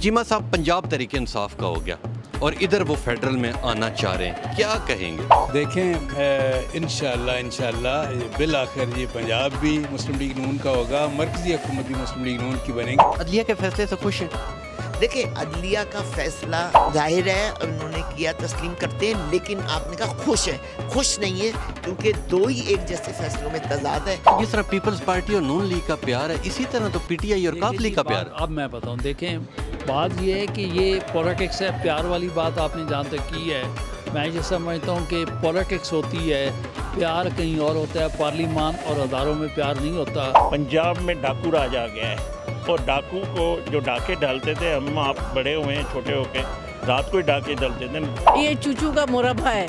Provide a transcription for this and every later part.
चीमा साहब पंजाब तहरीक इंसाफ का हो गया और इधर वो फेडरल में आना चाह रहे हैं, क्या कहेंगे? देखें इंशाअल्लाह बिल आखिर ये पंजाब भी मुस्लिम लीग नून का होगा, मरकजी हुकूमत भी मुस्लिम लीग नून की बनेगी। अदलिया के फैसले से खुश हैं? देखिए, अदलिया का फैसला जाहिर है उन्होंने किया, तस्लीम करते हैं, लेकिन आपने कहा खुश है, खुश नहीं है क्योंकि दो ही एक जैसे फैसलों में तजाद है। जिस तरह पीपल्स पार्टी और नून लीग का प्यार है, इसी तरह तो पीटीआई और काफ लीग का प्यार है। अब मैं बताऊं, देखें बात ये है कि ये पॉलिटिक्स है, प्यार वाली बात आपने जहाँ तक की है, मैं ये समझता हूँ कि पॉलिटिक्स होती है, प्यार कहीं और होता है, पार्लिमान और अदारों में प्यार नहीं होता। पंजाब में डाकू राज आ गया है और डाकू को जो डाके डालते थे, हम आप बड़े हुए हैं छोटे होके, रात को ही डाके डालते थे। ये चूचू का मुरब्बा है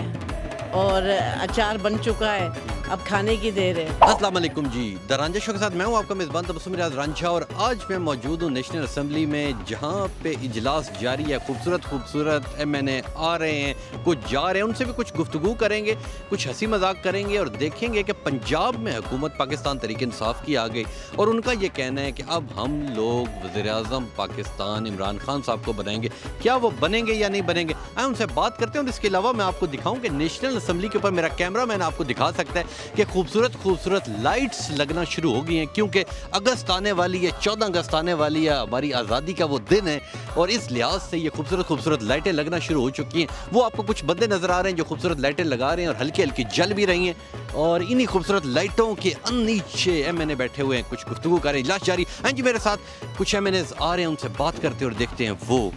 और अचार बन चुका है, अब खाने की देर है। अस्सलाम वालेकुम जी, द रांझा शो के साथ मैं हूं आपका मेज़बान तबस्सुम रियाज रांझा और आज मैं मौजूद हूं नेशनल असेंबली में, जहां पे इजलास जारी है। खूबसूरत MNA आ रहे हैं, कुछ जा रहे हैं, उनसे भी कुछ गुफ्तगू करेंगे, कुछ हंसी मजाक करेंगे और देखेंगे कि पंजाब में हुकूमत पाकिस्तान तहरीक इंसाफ की आ गई और उनका ये कहना है कि अब हम लोग वज़ीर-ए-आज़म पाकिस्तान इमरान खान साहब को बनाएंगे। क्या वो बनेंगे या नहीं बनेंगे, आए उनसे बात करते हैं। और इसके अलावा मैं आपको दिखाऊं कि नेशनल असेंबली के ऊपर मेरा कैमरा मैन आपको दिखा सकता है कि खूबसूरत लाइट्स लगना शुरू हो गई हैं, क्योंकि अगस्त आने वाली है, 14 अगस्त आने वाली है, हमारी आज़ादी का वो दिन है और इस लिहाज से ये खूबसूरत लाइटें लगना शुरू हो चुकी हैं। वो आपको कुछ बंदे नज़र आ रहे हैं जो खूबसूरत लाइटें लगा रहे हैं और हल्की हल्की जल भी रही हैं और इन्हीं खूबसूरत लाइटों के नीचे MNA बैठे हुए हैं, कुछ गुफ्तगू कर रहे हैं। इजलास जारी। हाँ जी, मेरे साथ कुछ MNAs आ रहे हैं, उनसे बात करते हैं और देखते हैं वो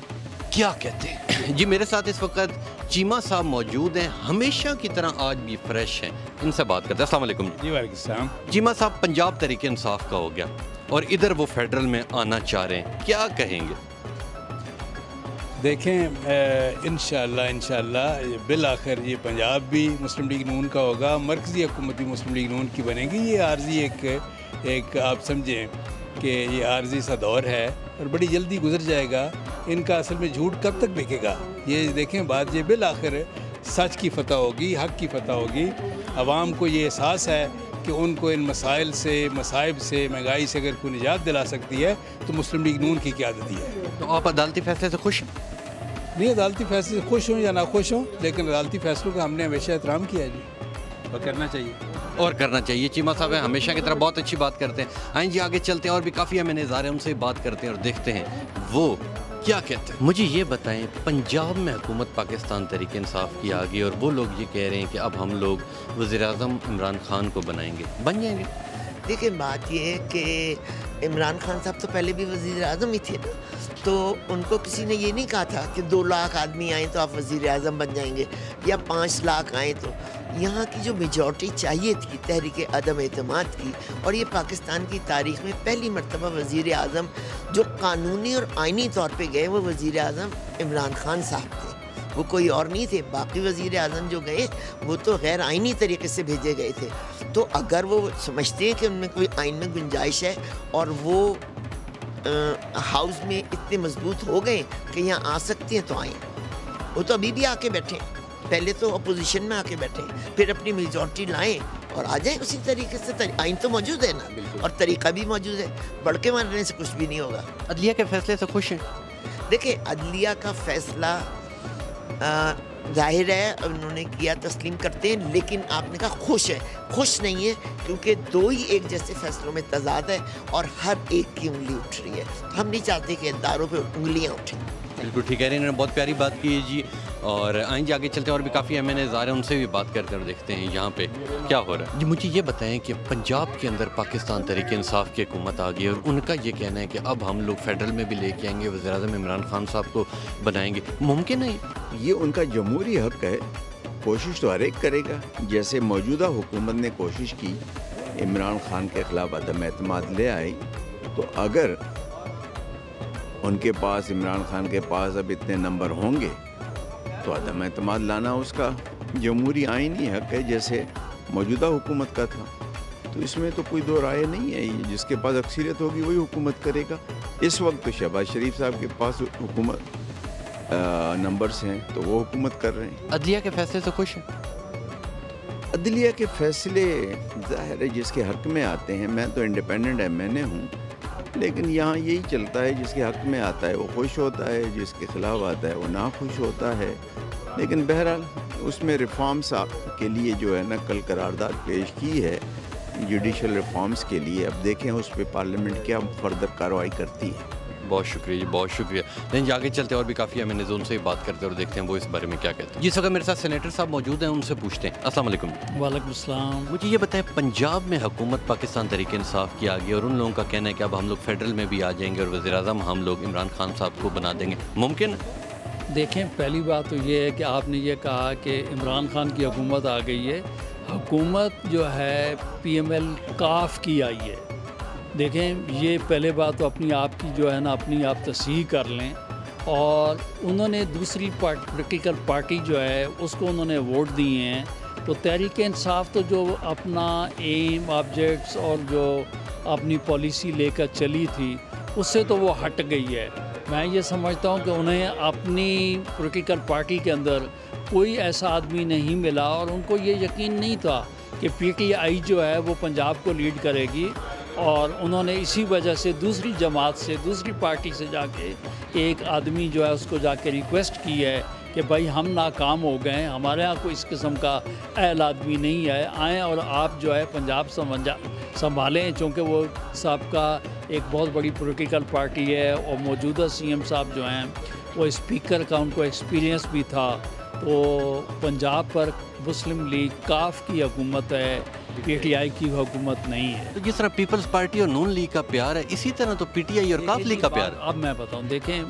क्या कहते हैं। जी, मेरे साथ इस वक्त चीमा साहब मौजूद हैं, हमेशा की तरह आज भी फ्रेश हैं, इनसे बात करते हैं। अस्सलाम वालेकुम जी, वालेकुम सलाम। चीमा साहब पंजाब तहरीक इंसाफ का हो गया और इधर वो फेडरल में आना चाह रहे हैं, क्या कहेंगे? देखें इंशाअल्लाह बिल आखिर ये पंजाब भी मुस्लिम लीग नून का होगा, मरकजी हुकूमत भी मुस्लिम लीग नून की बनेगी। ये आर्जी एक आप समझें कि ये आर्जी सा दौर है और बड़ी जल्दी गुजर जाएगा। इनका असल में झूठ कब तक बिकेगा? ये देखें, बात ये बिल आखिर सच की फतह होगी, हक़ की फतह होगी। आवाम को ये एहसास है कि उनको इन मसाइल से, मसाइब से, महंगाई से अगर कोई निजात दिला सकती है तो मुस्लिम लीग नून की क़यादत ही है। तो आप अदालती फैसले से खुश हैं? नहीं, अदालती फैसले से खुश हों या ना खुश हों, लेकिन अदालती फैसलों का हमने हमेशा एहतराम किया है जी, और करना चाहिए। और करना चाहिए। चीमा साहब हमेशा की तरह बहुत अच्छी बात करते हैं। आइए जी, आगे चलते हैं और भी काफ़ी MNAs आ रहे हैं, उनसे बात करते हैं और देखते हैं वो क्या कहते हैं। मुझे ये बताएं, पंजाब में हुकूमत पाकिस्तान तहरीक इंसाफ की आ गई और वो लोग ये कह रहे हैं कि अब हम लोग वज़ीर-ए-आज़म इमरान खान को बनाएंगे, बन जाएंगे? देखिए, बात ये है कि इमरान खान साहब तो पहले भी वज़ीर-ए-आज़म ही थे, तो उनको किसी ने ये नहीं कहा था कि 2 लाख आदमी आए तो आप वज़ीर-ए-आज़म बन जाएंगे या 5 लाख आए। तो यहाँ की जो मेजॉरिटी चाहिए थी तहरीक अदम एतमाद की, और ये पाकिस्तान की तारीख़ में पहली मरतबा वज़ीर-ए-आज़म जो कानूनी और आइनी तौर पे गए, वो वज़ीर-ए-आज़म इमरान खान साहब थे, वो कोई और नहीं थे। बाकी वज़ीर-ए-आज़म जो गए वो तो गैर आइनी तरीके से भेजे गए थे। तो अगर वो समझते हैं कि उनमें कोई आइन में गुंजाइश है और वो हाउस में इतने मजबूत हो गए कि यहाँ आ सकते हैं तो आए। वो तो अभी भी आके बैठे, पहले तो अपोजिशन में आके बैठे, फिर अपनी मेजॉरिटी लाएं और आ जाएं उसी तरीके से। आइन तो मौजूद है ना, और तरीका भी मौजूद है, बढ़ के मारने से कुछ भी नहीं होगा। अदलिया के फैसले से खुश हैं? देखिए, अदलिया का फैसला जाहिर है उन्होंने किया, तस्लीम करते हैं, लेकिन आपने कहा खुश है, खुश नहीं है क्योंकि दो ही एक जैसे फैसलों में तजाद है और हर एक की उंगली उठ रही है। हम नहीं चाहते कि इदारों पे उंगलियां उठें। बिल्कुल ठीक है, इन्होंने बहुत प्यारी बात की है जी। और आइए आगे चलते हैं, और भी काफ़ी MNAs आ रहे हैं, उनसे भी बात करते हैं और देखते हैं यहाँ पे क्या हो रहा है। जी, मुझे ये बताएं कि पंजाब के अंदर पाकिस्तान तहरीक इंसाफ की हुकूमत आ गई और उनका ये कहना है कि अब हम लोग फेडरल में भी लेके आएंगे, वज़ीर-ए-आज़म इमरान खान साहब को बनाएंगे, मुमकिन है? ये उनका जमहूरी हक़ है, कोशिश तो हर एक करेगा। जैसे मौजूदा हुकूमत ने कोशिश की इमरान खान के ख़िलाफ़ अदम एतमाद ले आई, तो अगर उनके पास, इमरान खान के पास अब इतने नंबर होंगे तो अदम एतमाद लाना उसका जमहूरी आइनी हक़ है, जैसे मौजूदा हुकूमत का था। तो इसमें तो कोई दो राय नहीं है, जिसके पास अक्सरियत होगी वही हुकूमत करेगा। इस वक्त तो शहबाज शरीफ साहब के पास हुकूमत नंबर्स हैं तो वो हुकूमत कर रहे हैं। अदलिया के फैसले से खुश हैं? अदलिया के फैसले ज़ाहिर है जिसके हक़ में आते हैं। मैं तो इंडिपेंडेंट MNA हूँ, لیکن یہاں یہی چلتا ہے، جس کے حق میں آتا ہے وہ خوش ہوتا ہے، جس کے خلاف آتا ہے وہ ناخوش ہوتا ہے. لیکن بہرحال اس میں ریفارمز کے لیے جو ہے نا کل قرارداد پیش کی ہے جوڈیشل ریفارمز کے لیے. اب دیکھیں اس پہ پارلیمنٹ کیا فردر کارروائی کرتی ہے. بہت شکریہ جی، بہت شکریہ. لیکن جی آگے چلتے ہیں، اور بھی کافی ہمیں زون سے ہی بات کرتے ہیں اور دیکھتے ہیں وہ اس بارے میں کیا کہتے ہیں. جی سر میرے ساتھ سینیٹر صاحب موجود ہیں، ان سے پوچھتے ہیں. السلام علیکم. وعلیکم السلام. مجھے یہ بتائیں، پنجاب میں حکومت پاکستان تحریک انصاف کی آ گئی اور ان لوگوں کا کہنا ہے کہ اب ہم لوگ فیڈرل میں بھی آ جائیں گے اور وزیر اعظم ہم لوگ عمران خان صاحب کو بنا دیں گے، ممکن؟ دیکھیں، پہلی بات تو یہ ہے کہ آپ نے یہ کہا کہ عمران خان کی حکومت آ گئی ہے. حکومت جو ہے پی ایم ایل کاف کی آئی ہے. دیکھیں، یہ پہلے بات تو اپنی آپ کی جو ہے نا اپنی آپ تصحیح کر لیں. اور انہوں نے دوسری پولیٹیکل پارٹی جو ہے اس کو انہوں نے ووٹ دیے ہیں. تو تحریک انصاف تو جو اپنا ایم آبجیکٹس اور جو اپنی پالیسی لے کر چلی تھی اس سے تو وہ ہٹ گئی ہے. میں یہ سمجھتا ہوں کہ انہیں اپنی پولیٹیکل پارٹی کے اندر کوئی ایسا آدمی نہیں ملا اور ان کو یہ یقین نہیں تھا کہ پی ٹی آئی جو ہے وہ پنجاب کو لیڈ کرے گی. اور انہوں نے اسی وجہ سے دوسری جماعت سے دوسری پارٹی سے جا کے ایک آدمی جو ہے اس کو جا کے ریکویسٹ کی ہے کہ بھائی ہم ناکام ہو گئے ہیں، ہمارے ہاں کوئی اس قسم کا اہل آدمی نہیں ہے، آئیں اور آپ جو ہے پنجاب سنبھالیں. چونکہ وہ صاحب کا ایک بہت بڑی پولیٹیکل پارٹی ہے اور موجودہ سی ایم صاحب جو ہیں وہ اسپیکر کا ان کو ایکسپیرینس بھی تھا. تو پنجاب پر مسلم لیگ کاف کی حکومت ہے، پی ٹی آئی کی حکومت نہیں ہے. تو جس طرح پیپلز پارٹی اور نون لیگ کا پیار ہے اسی طرح تو پی ٹی آئی اور کاف لیگ کا پیار ہے. اب میں بتاؤں، دیکھیں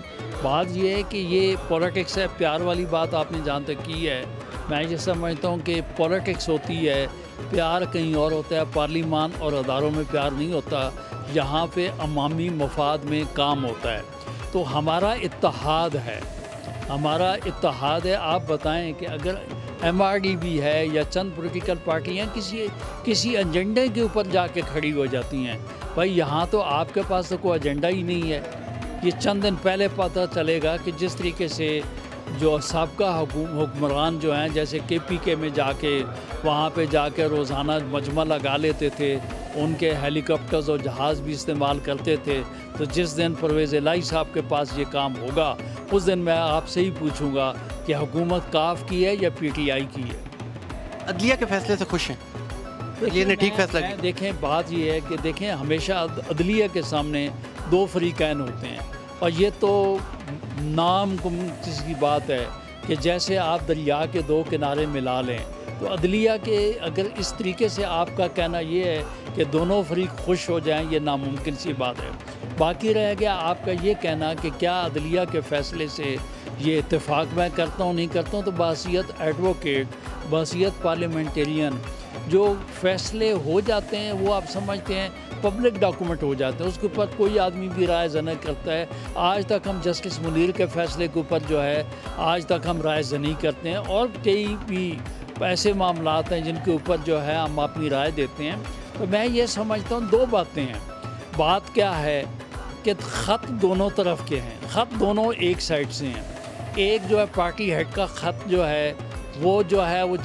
بات یہ ہے کہ یہ پولیٹکس ہے. پیار والی بات آپ نے جہاں تک کی ہے، میں یہ سمجھتا ہوں کہ پولیٹکس ہوتی ہے، پیار کہیں اور ہوتا ہے. پارلیمان اور اداروں میں پیار نہیں ہوتا، یہاں پہ عوامی مفاد میں کام ہوتا ہے. تو ہمارا اتحاد ہے، ہمارا اتحاد ہے. آپ بتائیں کہ اگر ایم آر ڈی بھی ہے یا چند پولیٹیکل پارٹیاں کسی ایجنڈے کے اوپر جا کے کھڑی ہو جاتی ہیں، بھائی یہاں تو آپ کے پاس تو کوئی ایجنڈا ہی نہیں ہے. یہ چند دن پہلے پتہ چلے گا کہ جس طریقے سے جو سابقہ حکمران جو ہیں جیسے کے پی کے میں جا کے وہاں پہ جا کے روزانہ مجمع لگا لیتے تھے، ان کے ہیلی کاپٹرز اور جہاز بھی استعمال کرتے تھے. تو جس دن پرویز الہی صاحب کے پاس یہ کام ہوگا اس دن میں آپ سے ہی پوچھوں گا کہ حکومت کاف کی ہے یا پی ٹی آئی کی ہے. عدلیہ کے فیصلے سے خوش ہیں؟ عدلیہ نے ٹھیک فیصلہ کیا؟ دیکھیں بات یہ ہے کہ دیکھیں ہمیشہ عدلیہ کے سامنے دو فریقین ہوتے ہیں اور یہ تو نام کی بات ہے کہ جیسے آپ دریا کے دو کنارے ملا لیں. تو عدلیہ کے اگر اس طریقے سے آپ کا کہنا یہ ہے کہ دونوں فریق خوش ہو جائیں، یہ ناممکن سی بات ہے. باقی رہ گیا آپ کا یہ کہنا کہ کیا عدلیہ کے فیصلے سے یہ اتفاق میں کرتا ہوں نہیں کرتا ہوں. تو بحیثیت ایڈوکیٹ، بحیثیت پارلیمنٹیرین جو فیصلے ہو جاتے ہیں وہ آپ سمجھتے ہیں پبلک ڈاکومنٹ ہو جاتے ہیں، اس کے اوپر کوئی آدمی بھی رائے زنی کرتا ہے. آج تک ہم جسٹس منیر کے فیصلے کے اوپر جو ہے آج تک ہم رائے زنی کرتے ہیں اور کئی بھی ایسے معاملات ہیں جن کے اوپر جو ہے ہم اپنی رائے دیتے ہیں. تو میں یہ سمجھتا ہوں دو باتیں ہیں. بات کیا ہے کہ خط دونوں طرف کے ہیں، خط دونوں ایک سائڈ سے ہیں. ایک جو ہے پارٹی ہیڈ کا خط جو ہے وہ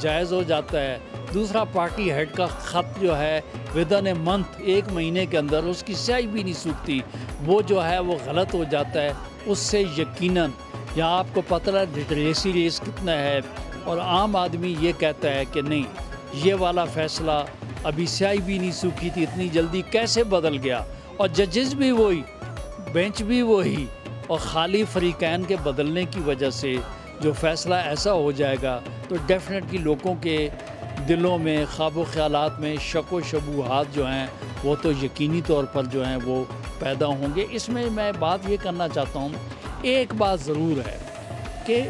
جائز ہو جاتا ہے، دوسرا پارٹی ہیڈ کا خط جو ہے ودن اے منتھ، ایک مہینے کے اندر اس کی سیاہی بھی نہیں سوکھتی، وہ جو ہے وہ غلط ہو جاتا ہے. اس سے یقیناً یہاں آپ کو پتہ ہے لٹریسی ریس کتنا ہے اور عام آدمی یہ کہتا ہے کہ نہیں یہ والا فیصلہ ابھی سیاہی بھی نہیں سوکھی تھی، اتنی جلدی کیسے بدل گیا. اور ججز بھی وہی، بینچ بھی وہی، اور خالی فریقین کے بدلنے کی وجہ سے جو فیصلہ ایسا ہو جائے گا تو ڈیفینیٹلی لوگوں کے دلوں میں خواب و خیالات میں شک و شبہات جو ہیں وہ تو یقینی طور پر جو ہیں وہ پیدا ہوں گے. اس میں بات یہ کرنا چاہتا ہوں، ایک بات ضرور ہے کہ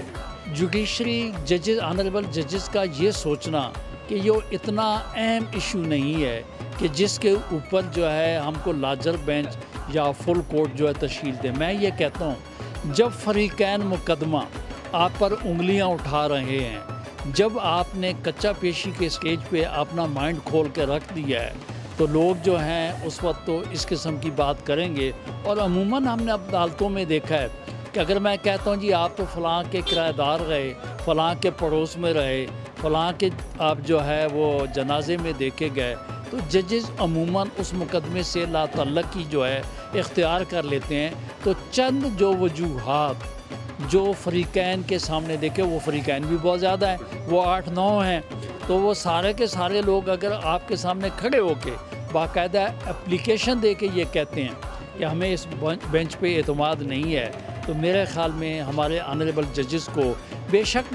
جوڈیشری ججز، آنریبل ججز کا یہ سوچنا کہ یہ اتنا اہم ایشو نہیں ہے کہ جس کے اوپر جو ہے ہم کو لارجر بینچ یا فل کورٹ جو ہے تشکیل دے. میں یہ کہتا ہوں جب فریقین مقدمہ آپ پر انگلیاں اٹھا رہے ہیں، جب آپ نے کچا پیشی کے سٹیج پہ اپنا مائنڈ کھول کے رکھ دیا ہے تو لوگ جو ہیں اس وقت تو اس قسم کی بات کریں گے. اور عموماً ہم نے عدالتوں میں دیکھا ہے کہ اگر میں کہتا ہوں جی آپ تو فلاں کے کرایہ دار رہے، فلاں کے پڑوس میں رہے، فلاں کے آپ جو ہے وہ جنازے میں دیکھے گئے، تو ججز عموماً اس مقدمے سے لا تعلقی جو ہے اختیار کر لیتے ہیں. تو چند جو وجوہات جو فریقین کے سامنے دیکھے، وہ فریقین بھی بہت زیادہ ہیں، وہ 8-9 ہیں، تو وہ سارے کے سارے لوگ اگر آپ کے سامنے کھڑے ہو کے باقاعدہ اپلیکیشن دے کے یہ کہتے ہیں کہ ہمیں اس بینچ پہ اعتماد نہیں ہے، تو میرے خیال میں ہمارے آنریبل ججز کو بے شک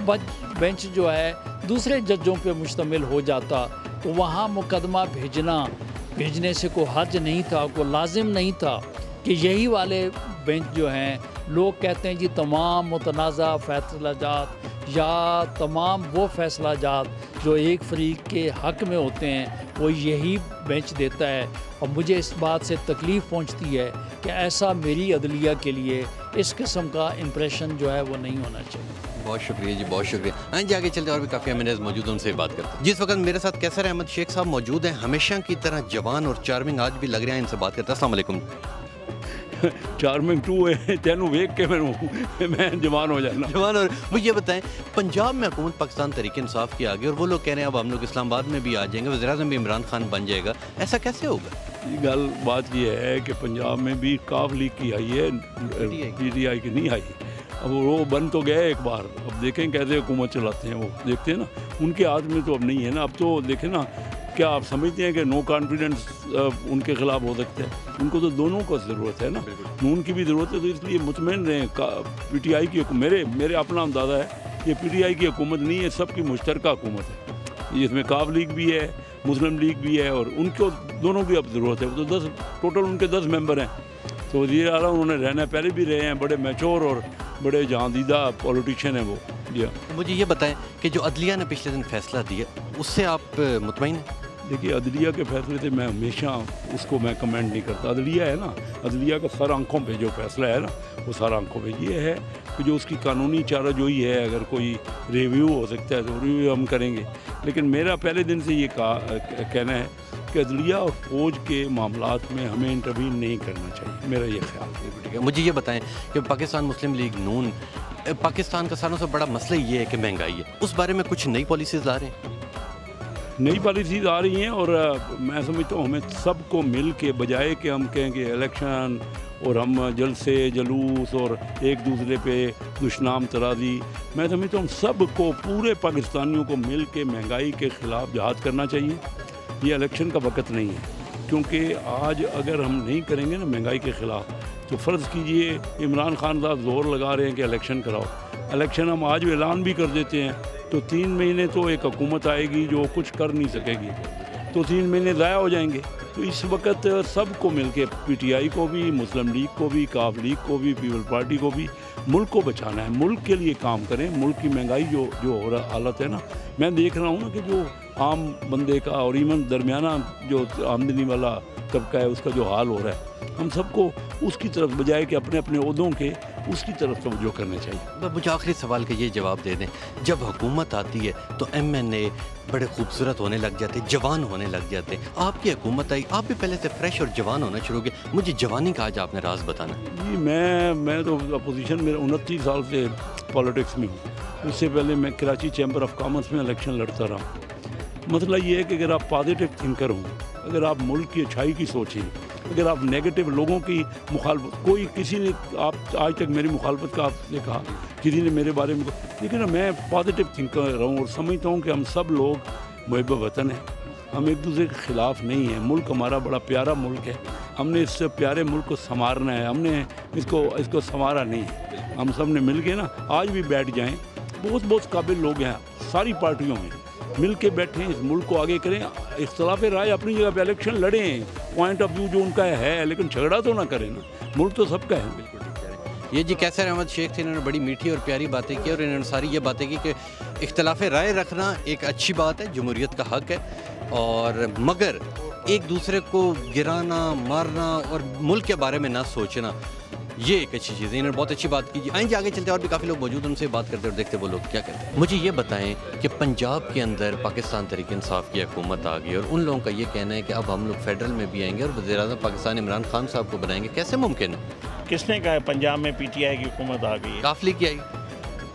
بینچ جو ہے دوسرے ججوں پہ مشتمل ہو جاتا تو وہاں مقدمہ بھیجنے سے کوئی حرج نہیں تھا، کوئی لازم نہیں تھا کہ یہی والے بینچ جو ہیں لوگ کہتے ہیں جی تمام متنازع فیصلہ جات یا تمام وہ فیصلہ جات جو ایک فریق کے حق میں ہوتے ہیں وہ یہی بینچ دیتا ہے. اور مجھے اس بات سے تکلیف پہنچتی ہے کہ ایسا میری عدلیہ کے لیے اس قسم کا امپریشن جو ہے وہ نہیں ہونا چاہیے. بہت شکریہ جی، بہت شکریہ. آئیں جی آگے چلتے، اور بھی کافی امیز موجود ہیں، ان سے بات کرتے ہیں. جس وقت میرے ساتھ کیسر احمد شیخ صاحب موجود ہیں، ہمیشہ کی طرح جوان اور چارمنگ آج بھی لگ رہے ہیں، ان سے بات کرتے ہیں. السلام علیکم. چارمنگ ٹو ہے تینوں ویک کے میں جوان ہو جانا. جوان. اور مجھے یہ بتائیں، پنجاب میں حکومت پاکستان تحریک انصاف کی آگے، اور وہ لوگ کہہ رہے ہیں اب ہم لوگ اسلام آباد میں بھی آ جائیں گے، وزیر اعظم بھی عمران خان بن جائے گا، ایسا کیسے ہوگا؟ گل بات یہ ہے کہ پنجاب میں بھی کاف لیگ کی آئی ہے، پی ٹی آئی کی نہیں آئی. اب وہ بن تو گئے ایک بار، اب دیکھیں کیسے حکومت چلاتے ہیں. وہ دیکھتے ہیں نا ان کے ہاتھ میں تو اب نہیں ہے نا. اب تو دیکھیں نا، کیا آپ سمجھتے ہیں کہ نو کانفیڈنس ان کے خلاف ہو سکتا ہے؟ ان کو تو دونوں کو ضرورت ہے نا، نون کی بھی ضرورت ہے. تو اس لیے مطمئن رہیں، پی ٹی آئی کی میرے اپنا اندازہ ہے یہ پی ٹی آئی کی حکومت نہیں ہے، سب کی مشترکہ حکومت ہے. اس میں کاف لیگ بھی ہے، مسلم لیگ بھی ہے، اور ان کو دونوں کی اب ضرورت ہے. وہ تو 10 ٹوٹل ان کے 10 ممبر ہیں. تو وزیر اعلیٰ انہوں نے رہنا ہے، پہلے بھی رہے ہیں، بڑے میچور اور بڑے جہاندیدہ پولیٹیشین ہیں وہ. جی مجھے یہ بتائیں کہ جو عدلیہ نے پچھلے دن فیصلہ دیا، اس سے آپ مطمئن ہیں؟ دیکھیے عدلیہ کے فیصلے سے میں ہمیشہ اس کو میں کمنٹ نہیں کرتا. عدلیہ ہے نا، عدلیہ کا سر آنکھوں پہ جو فیصلہ ہے نا، وہ سر آنکھوں پہ یہ ہے کہ جو اس کی قانونی چارہ جوئی ہے، اگر کوئی ریویو ہو سکتا ہے تو ریویو ہم کریں گے. لیکن میرا پہلے دن سے یہ کہنا ہے کہ عدلیہ اور فوج کے معاملات میں ہمیں انٹروین نہیں کرنا چاہیے، میرا یہ خیال ہے. مجھے یہ بتائیں کہ پاکستان مسلم لیگ نون، پاکستان کا ساروں سے بڑا مسئلہ یہ ہے کہ مہنگائی ہے، اس بارے میں کچھ نئی پالیسیز لا رہے ہیں؟ نئی پالیسیز آ رہی ہیں، اور میں سمجھتا ہوں ہمیں سب کو مل کے، بجائے کہ ہم کہیں کہ الیکشن اور ہم جلسے جلوس اور ایک دوسرے پہ دشنام ترازی، میں سمجھتا ہوں ہم سب کو، پورے پاکستانیوں کو مل کے مہنگائی کے خلاف جہاد کرنا چاہیے. یہ الیکشن کا وقت نہیں ہے، کیونکہ آج اگر ہم نہیں کریں گے نا مہنگائی کے خلاف، تو فرض کیجئے عمران خان صاحب زور لگا رہے ہیں کہ الیکشن کراؤ. الیکشن ہم آج اعلان بھی کر دیتے ہیں تو 3 مہینے تو ایک حکومت آئے گی جو کچھ کر نہیں سکے گی، تو 3 مہینے ضائع ہو جائیں گے. تو اس وقت سب کو مل کے، پی ٹی آئی کو بھی، مسلم لیگ کو بھی، کاف لیگ کو بھی، پیپل پارٹی کو بھی، ملک کو بچانا ہے. ملک کے لیے کام کریں. ملک کی مہنگائی جو ہو رہا حالت ہے نا، میں دیکھ رہا ہوں نا کہ جو عام بندے کا اور ایون درمیانہ جو آمدنی والا طبقہ ہے اس کا جو حال ہو رہا ہے، ہم سب کو اس کی طرف، بجائے کہ اپنے اپنے عہدوں کے، اس کی طرف توجہ کرنا چاہیے. مجھے آخری سوال کا یہ جواب دے دیں، جب حکومت آتی ہے تو ایم این اے بڑے خوبصورت ہونے لگ جاتے، جوان ہونے لگ جاتے. آپ کی حکومت آئی، آپ بھی پہلے سے فریش اور جوان ہونا شروع کیا. مجھے جوانی کا آج آپ نے راز بتانا. جی میں تو اپوزیشن میں 29 سال سے پالیٹکس میں ہوں. اس سے پہلے میں کراچی چیمبر آف کامرس میں الیکشن لڑتا رہا. مسئلہ یہ ہے کہ اگر آپ پازیٹیو تھنکر ہوں، اگر آپ ملک کی اچھائی کی سوچیں، اگر آپ نیگیٹو لوگوں کی مخالفت، کسی نے آپ آج تک میری مخالفت کا آپ نے کہا، کسی نے میرے بارے میں، لیکن میں پازیٹیو تھنکر رہوں اور سمجھتا ہوں کہ ہم سب لوگ محب وطن ہیں، ہم ایک دوسرے کے خلاف نہیں ہیں. ملک ہمارا بڑا پیارا ملک ہے، ہم نے اس سے پیارے ملک کو سنوارنا ہے. ہم نے اس کو سنوارا نہیں ہے. ہم سب نے مل کے نا آج بھی بیٹھ جائیں. بہت قابل لوگ ہیں ساری پارٹیوں میں، مل کے بیٹھیں، اس ملک کو آگے کریں. اختلاف رائے اپنی جگہ پہ، الیکشن لڑیں، پوائنٹ آف ویو جو ان کا ہے، لیکن جھگڑا تو نہ کریں نا. ملک تو سب کا ہے. یہ جی کیسر احمد شیخ تھے، انہوں نے بڑی میٹھی اور پیاری باتیں کی، اور انہوں نے ساری یہ باتیں کی کہ اختلاف رائے رکھنا ایک اچھی بات ہے، جمہوریت کا حق ہے، اور مگر ایک دوسرے کو گرانا، مارنا اور ملک کے بارے میں نہ سوچنا، یہ ایک اچھی چیز ہے. انہوں نے بہت اچھی بات کی. آئیں جی آگے چلتے، اور بھی کافی لوگ موجود ہیں، ان سے بات کرتے اور دیکھتے وہ لوگ کیا کہتے ہیں. مجھے یہ بتائیں کہ پنجاب کے اندر پاکستان تحریک انصاف کی حکومت آ گئی، اور ان لوگوں کا یہ کہنا ہے کہ اب ہم لوگ فیڈرل میں بھی آئیں گے اور وزیر اعظم پاکستان عمران خان صاحب کو بنائیں گے. کیسے ممکن ہے؟ کس نے کہا ہے پنجاب میں پی ٹی آئی کی حکومت آ گئی ہے؟ کاف لیگ کی آئی.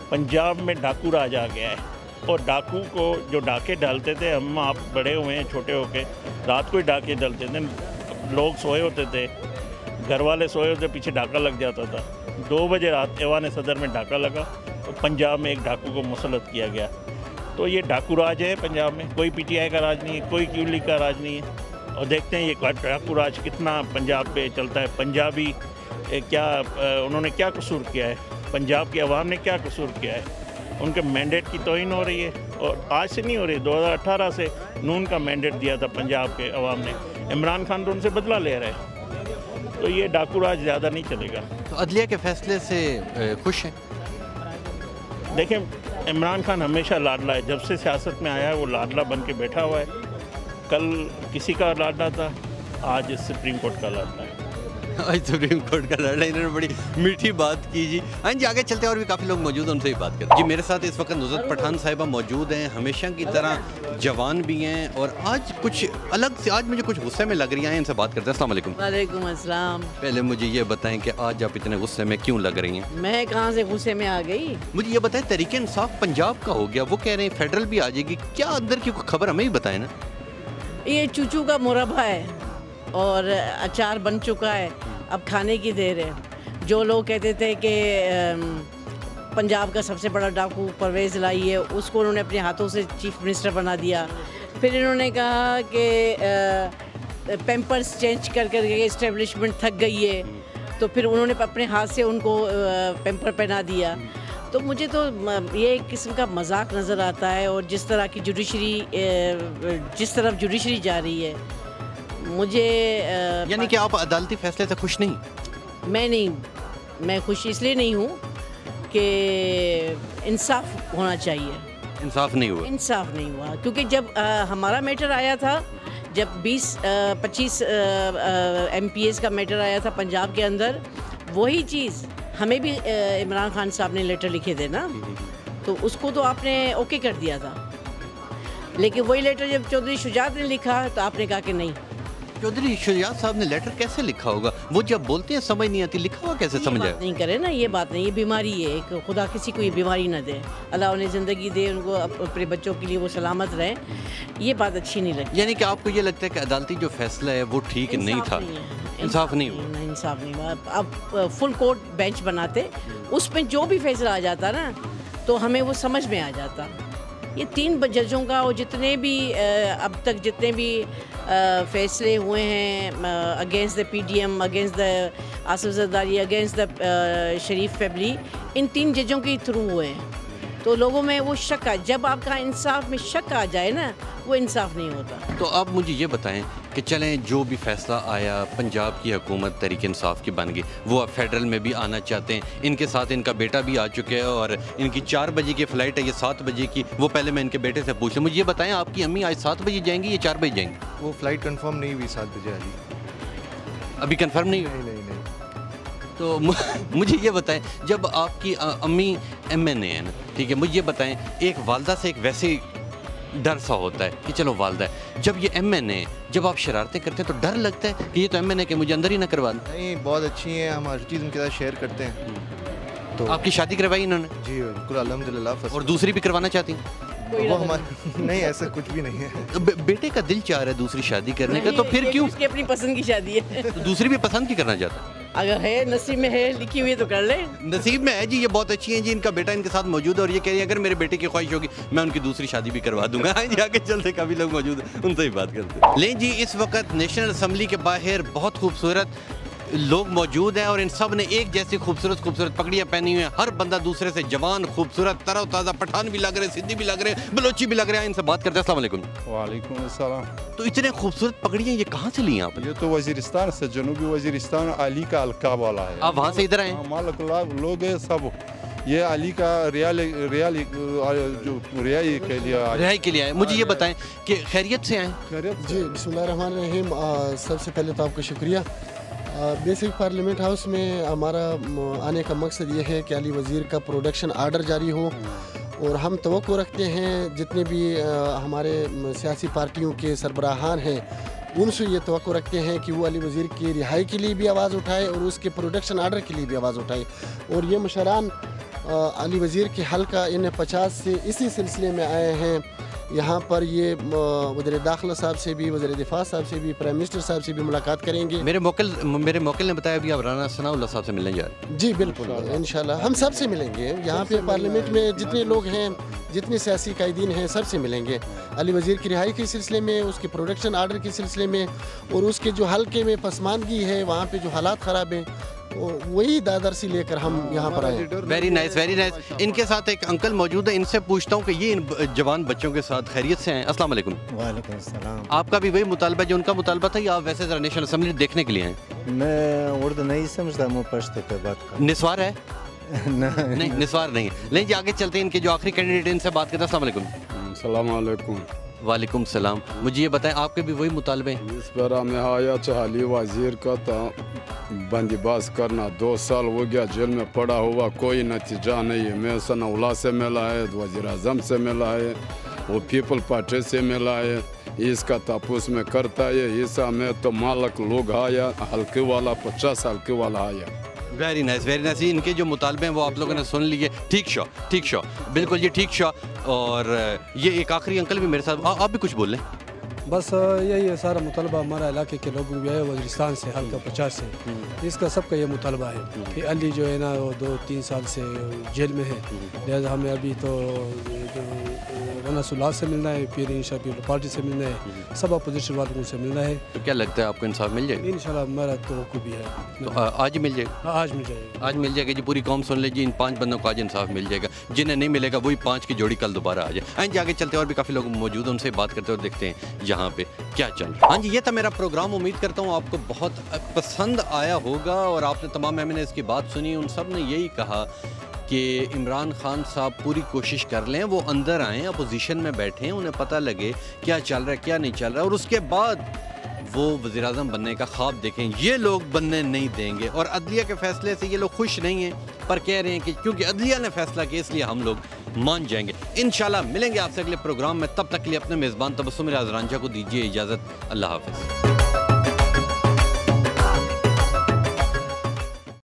پنجاب میں ڈاکو راج آ گیا ہے. और डाकू को जो डाके डालते थे, हम आप बड़े हुए हैं छोटे होके, रात को ही डाके डालते थे, लोग सोए होते थे, घर वाले सोए होते, पीछे डाका लग जाता था। 2 बजे रात ऐवान सदर में डाका लगा तो पंजाब में एक डाकू को मुसल्लत किया गया। तो ये डाकू राज है पंजाब में, कोई पीटीआई का राज नहीं है, कोई क्यू लीग का राज नहीं है। और देखते हैं ये डाकू राज कितना पंजाब पे चलता है। पंजाबी क्या उन्होंने क्या कसूर किया है, पंजाब की आवाम ने क्या कसूर किया है? उनके मैंडेट की तौहीन हो रही है, और आज से नहीं हो रही, 2018 से नून का मैंडेट दिया था पंजाब के अवाम ने। इमरान खान तो उनसे बदला ले रहे हैं, तो ये डाकू राज ज़्यादा नहीं चलेगा। तो अदलिया के फैसले से खुश हैं? देखें, इमरान खान हमेशा लाडला है, जब से सियासत में आया है वो लाडला बन के बैठा हुआ है। कल किसी का लाडला था, आज सुप्रीम कोर्ट का लाडला है। आज सुप्रीम कोर्ट का लड़ा, इन्होंने बड़ी मीठी बात की जी। हाँ जी, आगे चलते हैं, और भी काफ़ी लोग मौजूद हैं, उनसे ही बात करते हैं। जी, मेरे साथ इस वक्त नुसरत पठान साहिबा मौजूद हैं, हमेशा की तरह जवान भी हैं, और आज कुछ अलग से, आज मुझे कुछ गुस्से में लग रही हैं, इनसे बात करते हैं। अस्सलाम वालेकुम। वालेकुम अस्सलाम। पहले मुझे ये बताएं कि आज आप इतने गुस्से में क्यों लग रही हैं? मैं कहाँ से गुस्से में आ गई? मुझे ये बताएं, तहरीक इंसाफ पंजाब का हो गया, वो कह रहे हैं फेडरल भी आ जाएगी, क्या अंदर की खबर हमें ही बताएं ना। ये चूचू का मुरब्बा है और अचार बन चुका है, अब खाने की देर है। जो लोग कहते थे कि पंजाब का सबसे बड़ा डाकू परवेज़ लाई है, उसको उन्होंने अपने हाथों से चीफ मिनिस्टर बना दिया। फिर इन्होंने कहा कि पैम्पर्स चेंज कर करके इस्टेब्लिशमेंट थक गई है, तो फिर उन्होंने अपने हाथ से उनको पैम्पर पहना दिया। तो मुझे तो ये एक किस्म का मजाक नज़र आता है, और जिस तरह की जुडिशरी, जिस तरफ जुडिशरी जा रही है, मुझे यानी कि आप अदालती फैसले से खुश नहीं? मैं खुश इसलिए नहीं हूँ कि इंसाफ होना चाहिए। इंसाफ नहीं हुआ? इंसाफ नहीं हुआ, क्योंकि जब हमारा मैटर आया था, जब 20-25 MPs का मैटर आया था पंजाब के अंदर, वही चीज़ हमें भी इमरान खान साहब ने लेटर लिखे थे ना, तो उसको तो आपने ओके कर दिया था। लेकिन वही लेटर जब चौधरी शुजात ने लिखा तो आपने कहा कि नहीं। चौधरी शुजात साहब ने लेटर कैसे लिखा होगा? वो जब बोलते हैं समझ नहीं आती, लिखा हुआ कैसे समझ आए? नहीं करे ना, ये बात नहीं, ये बीमारी है एक, खुदा किसी को ये बीमारी ना दे, अल्लाह उन्हें ज़िंदगी दे, उनको अपने बच्चों के लिए वो सलामत रहे, ये बात अच्छी नहीं लगती। यानी कि आपको ये लगता है कि अदालती जो फैसला है वो ठीक नहीं था? इंसाफ नहीं हुआ? इंसाफ नहीं हुआ। अब फुल कोर्ट बेंच बनाते, उसमें जो भी फैसला आ जाता ना, तो हमें वो समझ में आ जाता। ये 3 जजों का, और जितने भी अब तक जितने भी फैसले हुए हैं against the PDM, against the Asif Zardari, against the Sharif family, इन 3 जजों के थ्रू हुए हैं। तो लोगों में वो शक आ, जब आपका इंसाफ में शक आ जाए ना, वो इंसाफ नहीं होता। तो आप मुझे ये बताएं कि चलें, जो भी फैसला आया, पंजाब की हुकूमत तहरीक इंसाफ की बन गई, वो अब फेडरल में भी आना चाहते हैं, इनके साथ इनका बेटा भी आ चुके हैं, और इनकी 4 बजे की फ़्लाइट है, ये 7 बजे की। वो पहले मैं इनके बेटे से पूछ लूँ, मुझे ये बताएं, आपकी अम्मी आज 7 बजे जाएंगी या 4 बजे जाएंगी? वो फ़्लाइट कंफर्म नहीं हुई 7 बजे वाली, अभी कंफर्म नहीं हुई? नहीं। तो मुझे ये बताएं, जब आपकी अम्मी MNA है ना, ठीक है, मुझे ये बताएं, एक वालदा से एक वैसे डर सा होता है कि चलो वालदा है, जब ये MNA, जब आप शरारतें करते हैं तो डर लगता है कि ये तो MNA के, मुझे अंदर ही ना करवा दें? नहीं, बहुत अच्छी हैं, हम हर चीज़ उनके साथ शेयर करते हैं। तो आपकी शादी करवाई इन्होंने? जी बिल्कुल, अल्हम्दुलिल्लाह। और दूसरी भी करवाना चाहती हैं? वो हमारे नहीं, ऐसा कुछ भी नहीं है। तो बेटे का दिल चाह रहा है दूसरी शादी करने का, तो फिर क्यों? उसकी अपनी पसंद की शादी है। तो दूसरी भी पसंद की करना चाहता है? अगर है, नसीब में है, लिखी हुई तो कर ले। नसीब में है जी, ये बहुत अच्छी हैं जी, इनका बेटा इनके साथ मौजूद है, और ये कह रही है अगर मेरे बेटे की ख्वाहिश होगी मैं उनकी दूसरी शादी भी करवा दूंगा। आगे चलते, काफ़ी लोग मौजूद हैं, उनसे ही बात करते हैं। लें जी, इस वक्त नेशनल असम्बली के बाहर बहुत खूबसूरत लोग मौजूद हैं, और इन सब ने एक जैसी खूबसूरत पगड़ियाँ पहनी हुई हैं। हर बंदा दूसरे से जवान, खूबसूरत, तरोताज़ा, पठान भी लग रहे, सिंधी भी लग रहे, बलोची भी लग रहे हैं। इनसे बात करते हैं। अस्सलाम वालेकुम। वालेकुम अस्सलाम। तो इतने खूबसूरत पगड़ियाँ ये कहाँ से ली हैं आपने? ये तो वजीरिस्तान से, जनूबी वजीरिस्तान, अली का अलकाब वाला है। आप वहाँ से इधर आए? मालक लोग हैं सब, ये अली का रियाई के लिए आए। मुझे ये बताएं कि खैरियत से आए? खैरियत जी, बिस्मिल्लाहिर्रहमानिर्रहीम। सबसे पहले तो आपका शुक्रिया। बेसिक पार्लियामेंट हाउस में हमारा आने का मकसद ये है कि अली वज़ीर का प्रोडक्शन आर्डर जारी हो, और हम तवक्को रखते हैं जितने भी हमारे सियासी पार्टियों के सरबराहान हैं, उनसे ये तवक्को रखते हैं कि वो अली वज़ीर की रिहाई के लिए भी आवाज़ उठाए और उसके प्रोडक्शन आर्डर के लिए भी आवाज़ उठाए। और ये मुशरान अली वज़ीर के हल्का N50 से इसी सिलसिले में आए हैं। यहाँ पर ये वज़ीर दाखिला साहब से भी, वज़ीर दिफा साहब से भी, प्राइम मिनिस्टर साहब से भी मुलाकात करेंगे। मेरे मोकल ने बताया अभी आप राना सनाउल्लाह साहब से मिलने जा रहे हैं। जी बिल्कुल, इंशाल्लाह हम सब से मिलेंगे। यहाँ पे पार्लियामेंट में जितने लोग हैं, जितने सियासी कायदीन हैं, सबसे मिलेंगे। अली वज़ीर की रिहाई के सिलसिले में, उसके प्रोडक्शन आर्डर के सिलसिले में, और उसके जो हल्के में पसमानदगी है, वहाँ पे जो हालात ख़राब हैं, वही दादर से लेकर हम यहाँ पर आए। Very nice, very nice. इनके साथ एक अंकल मौजूद है, इनसे पूछता हूँ कि ये इन जवान बच्चों के साथ खैरियत से हैं। अस्सलाम वालेकुम। वालेकुम सलाम। आपका भी वही मुतालबा जो उनका मुतालबा था, या आप वैसे ज़रा नेशनल असम्बली देखने के लिए हैं? मैं उर्दू नहीं समझता, मुँह पश्तो पे बात कर। निस्वार है? नहीं, निस्वार नहीं है। लेकिन जी आगे चलते हैं, इनके जो आखिरी कैंडिडेट इनसे बात करते हैं। अस्सलाम वालेकुम। अस्सलाम वालेकुम। वालेकुम सलाम। मुझे ये बताएं, आपके भी वही मुतालबे हैं? इस पर हमें आया चाहली वज़ीर का था बंदोबस्त करना। 2 साल हो गया जेल में पड़ा हुआ, कोई नतीजा नहीं है। मैं सनाउल्लाह से मिला है, वज़ीर आज़म से मिला है, वो पीपल पार्टी से मिला है, इसका तापुस में करता है हिस्सा में तो मालक लोग आया, हल्के वाला 50 हल्के वाला आया। Very nice, very nice. इनके जो मुतालबे हैं वो आप लोगों ने सुन लिए। ठीक शो, ठीक शो, बिल्कुल ये ठीक शो। और ये एक आखिरी अंकल भी मेरे साथ, आप भी कुछ बोल लें। बस यही है सारा मुतालबा हमारा इलाके के लोगों भी है, वज़ीरिस्तान से, हल्का 50 से, इसका सबका ये मुतालबा है कि अली जो है ना वो 2-3 साल से जेल में है। लिहाजा हमें अभी तो राना सनाउल्लाह से मिलना है, फिर इंशाअल्लाह पीपल पार्टी से मिलना है, सब अपोजिशन वालों से मिलना है। तो क्या लगता है आपको इंसाफ मिल जाएगा? इंशाअल्लाह मेरा तो भी है। तो आज ही मिल जाएगा? आज मिल जाएगा, आज मिल जाएगा जी। पूरी कौम सुन लीजिए, इन 5 बंदों को आज इंसाफ मिल जाएगा। जिन्हें नहीं मिलेगा वही 5 की जोड़ी कल दोबारा आ जाए। एंड आगे चलते हैं, और भी काफ़ी लोग मौजूद हैं, उनसे बात करते और देखते हैं यहाँ पे क्या चल रहा है। हाँ जी, ये था मेरा प्रोग्राम। उम्मीद करता हूँ आपको बहुत पसंद आया होगा। और आपने तमाम मेहमान ने इसकी बात सुनी, उन सब ने यही कहा कि इमरान खान साहब पूरी कोशिश कर लें, वो अंदर आएँ, अपोजिशन में बैठें, उन्हें पता लगे क्या चल रहा है क्या नहीं चल रहा है, और उसके बाद वो वज़ीर आज़म बनने का ख्वाब देखें। ये लोग बनने नहीं देंगे। और अदलिया के फैसले से ये लोग खुश नहीं हैं, पर कह रहे हैं कि क्योंकि अदलिया ने फैसला किया इसलिए हम लोग मान जाएंगे। इंशाल्लाह मिलेंगे आपसे अगले प्रोग्राम में। तब तक के लिए अपने मेज़बान तबस्सुम रियाज़ रांझा को दीजिए इजाज़त। अल्लाह हाफ़िज़।